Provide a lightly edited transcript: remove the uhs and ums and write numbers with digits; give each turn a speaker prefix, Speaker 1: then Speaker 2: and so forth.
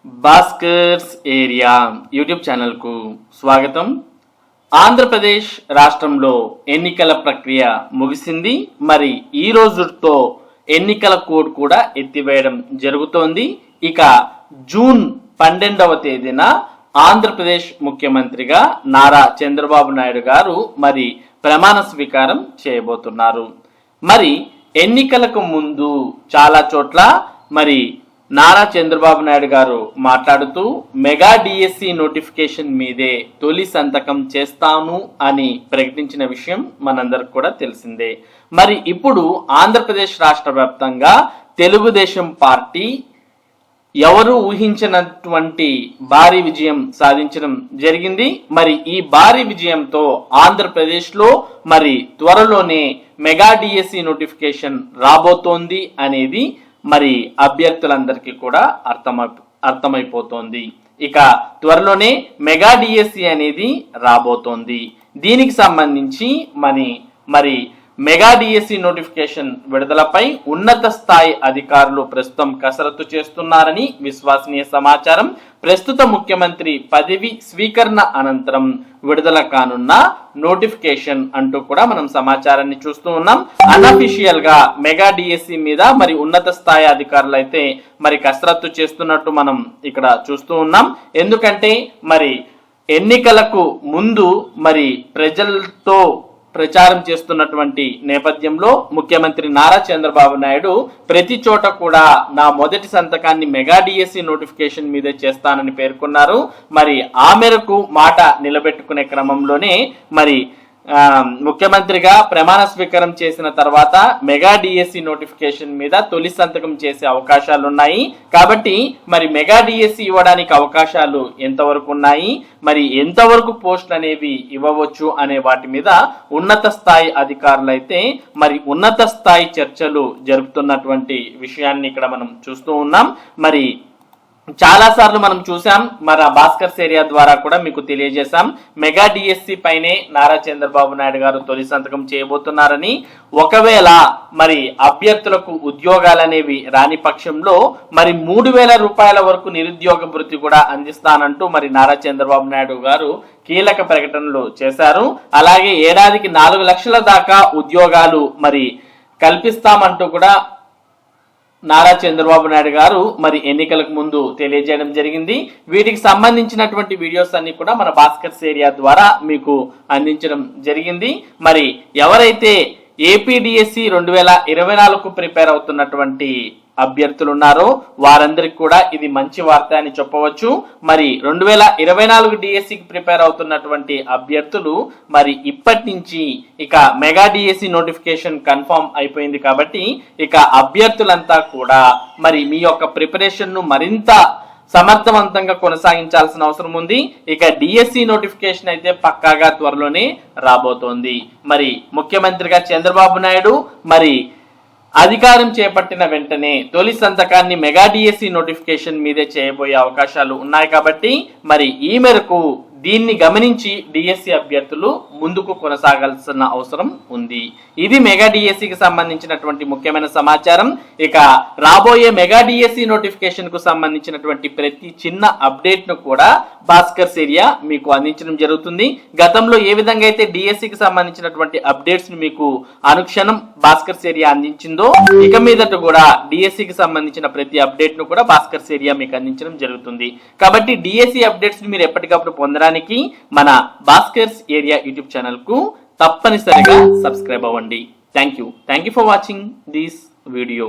Speaker 1: Bhaskar's area YouTube ఛానల్కు స్వాగతం. ఆంధ్రప్రదేశ్ రాష్ట్రంలో ఎన్నికల ప్రక్రియ ముగిసింది. మరి ఈ రోజుతో ఎన్నికల కోడ్ కూడా ఎత్తివేయడం జరుగుతోంది. ఇక జూన్ 12వ తేదీన ఆంధ్రప్రదేశ్ ముఖ్యమంత్రిగా నారా చంద్రబాబు నాయుడు గారు మరి ప్రమాణ స్వీకారం చేయబోతున్నారు. మరి ఎన్నికలకు ముందు చాలా చోట్ల మరి నారా చంద్రబాబు నాయుడు గారు మాట్లాడుతూ మెగా డిఎస్సి నోటిఫికేషన్ మీదే తొలి సంతకం చేస్తాను అని ప్రకటించిన విషయం మనందరికి కూడా తెలిసిందే. మరి ఇప్పుడు ఆంధ్రప్రదేశ్ రాష్ట్ర వ్యాప్తంగా తెలుగుదేశం పార్టీ ఎవరు ఊహించినటువంటి భారీ విజయం సాధించడం జరిగింది. మరి ఈ భారీ విజయంతో ఆంధ్రప్రదేశ్ లో మరి త్వరలోనే మెగా డిఎస్సి నోటిఫికేషన్ రాబోతోంది అనేది మరి అభ్యర్థులందరికీ కూడా అర్థమైపోతోంది. ఇక త్వరలోనే మెగా డిఎస్సి అనేది రాబోతోంది. దీనికి సంబంధించి మరి మెగా డిఎస్సి నోటిఫికేషన్ విడుదలపై ఉన్నత స్థాయి అధికారులు ప్రస్తుతం కసరత్తు చేస్తున్నారని విశ్వసనీయ సమాచారం. ప్రస్తుత ముఖ్యమంత్రి పదవి స్వీకరణ అనంతరం విడుదల కానున్న నోటిఫికేషన్ అంటూ కూడా మనం సమాచారాన్ని చూస్తూ ఉన్నాం. అన్అఫీషియల్ గా మెగా డిఎస్సి మీద మరి ఉన్నత స్థాయి అధికారులు అయితే మరి కసరత్తు చేస్తున్నట్టు మనం ఇక్కడ చూస్తూ ఉన్నాం. ఎందుకంటే మరి ఎన్నికలకు ముందు మరి ప్రజలతో ప్రచారం చేస్తున్నటువంటి నేపథ్యంలో ముఖ్యమంత్రి నారా చంద్రబాబు నాయుడు ప్రతి చోట కూడా నా మొదటి సంతకాన్ని మెగా డిఎస్సి నోటిఫికేషన్ మీదే చేస్తానని పేర్కొన్నారు. మరి ఆ మేరకు మాట నిలబెట్టుకునే క్రమంలోనే మరి ముఖ్యమంత్రిగా ప్రమాణ స్వీకారం చేసిన తర్వాత మెగా డిఎస్సి నోటిఫికేషన్ మీద తొలి సంతకం చేసే అవకాశాలు ఉన్నాయి. కాబట్టి మరి మెగా డిఎస్సి ఇవ్వడానికి అవకాశాలు ఎంతవరకు ఉన్నాయి, మరి ఎంతవరకు పోస్టులు అనేవి ఇవ్వవచ్చు అనే వాటి మీద ఉన్నత స్థాయి అధికారులు అయితే మరి ఉన్నత స్థాయి చర్చలు జరుపుతున్నటువంటి విషయాన్ని ఇక్కడ మనం చూస్తూ ఉన్నాం. మరి చాలా సార్లు మనం చూసాం, మన భాస్కర్స్ ఏరియా ద్వారా కూడా మీకు తెలియజేశాం. మెగా డిఎస్సి పైనే నారా చంద్రబాబు నాయుడు గారు తొలి సంతకం చేయబోతున్నారని. ఒకవేళ మరి అభ్యర్థులకు ఉద్యోగాలు అనేవి రాని పక్షంలో మరి 3,000 రూపాయల వరకు నిరుద్యోగ భృతి కూడా అందిస్తానంటూ మరి నారా చంద్రబాబు నాయుడు గారు కీలక ప్రకటనలు చేశారు. అలాగే ఏడాదికి 4 లక్షల దాకా ఉద్యోగాలు మరి కల్పిస్తామంటూ కూడా నారా చంద్రబాబు నాయుడు గారు మరి ఎన్నికలకు ముందు తెలియజేయడం జరిగింది. వీటికి సంబంధించినటువంటి వీడియోస్ అన్ని కూడా మన భాస్కర్స్ ఏరియా ద్వారా మీకు అందించడం జరిగింది. మరి ఎవరైతే ఏపీడిఎస్సి 2024కు ప్రిపేర్ అవుతున్నటువంటి అభ్యర్థులు ఉన్నారో వారందరికి కూడా ఇది మంచి వార్త అని చెప్పవచ్చు. మరి 2024 డిఎస్సికి ప్రిపేర్ అవుతున్నటువంటి అభ్యర్థులు మరి ఇప్పటి నుంచి ఇక మెగా డిఎస్సి నోటిఫికేషన్ కన్ఫర్మ్ అయిపోయింది కాబట్టి ఇక అభ్యర్థులంతా కూడా మరి మీ యొక్క ప్రిపరేషన్ ను మరింత సమర్థవంతంగా కొనసాగించాల్సిన అవసరం ఉంది. ఇక డిఎస్సి నోటిఫికేషన్ అయితే పక్కాగా త్వరలోనే రాబోతోంది. మరి ముఖ్యమంత్రిగా చంద్రబాబు నాయుడు మరి అధికారం చేపట్టిన వెంటనే తొలి సంతకాన్ని మెగా డిఎస్సి నోటిఫికేషన్ మీదే చేయబోయే అవకాశాలు ఉన్నాయి. కాబట్టి మరి ఈ మేరకు దీన్ని గమనించి డిఎస్సి అభ్యర్థులు ముందుకు కొనసాగాల్సిన అవసరం ఉంది. ఇది మెగా డిఎస్సికి సంబంధించినటువంటి ముఖ్యమైన సమాచారం. ఇక రాబోయే మెగా డిఎస్సి నోటిఫికేషన్ కు సంబంధించినటువంటి ప్రతి చిన్న అప్డేట్ ను కూడా భాస్కర్స్ ఏరియా మీకు అందించడం జరుగుతుంది. గతంలో ఏ విధంగా అయితే డిఎస్సికి సంబంధించినటువంటి అప్డేట్స్ ను మీకు అనుక్షణం భాస్కర్స్ ఏరియా అందించిందో ఇక మీదట కూడా డిఎస్సికి సంబంధించిన ప్రతి అప్డేట్ ను కూడా భాస్కర్స్ ఏరియా మీకు అందించడం జరుగుతుంది. కాబట్టి డిఎస్సి అప్డేట్స్ ని మీరు ఎప్పటికప్పుడు పొందడానికి మన భాస్కర్స్ ఏరియా యూట్యూబ్ ఛానల్ కు తప్పనిసరిగా సబ్స్క్రైబ్ అవ్వండి. Thank you for watching this video.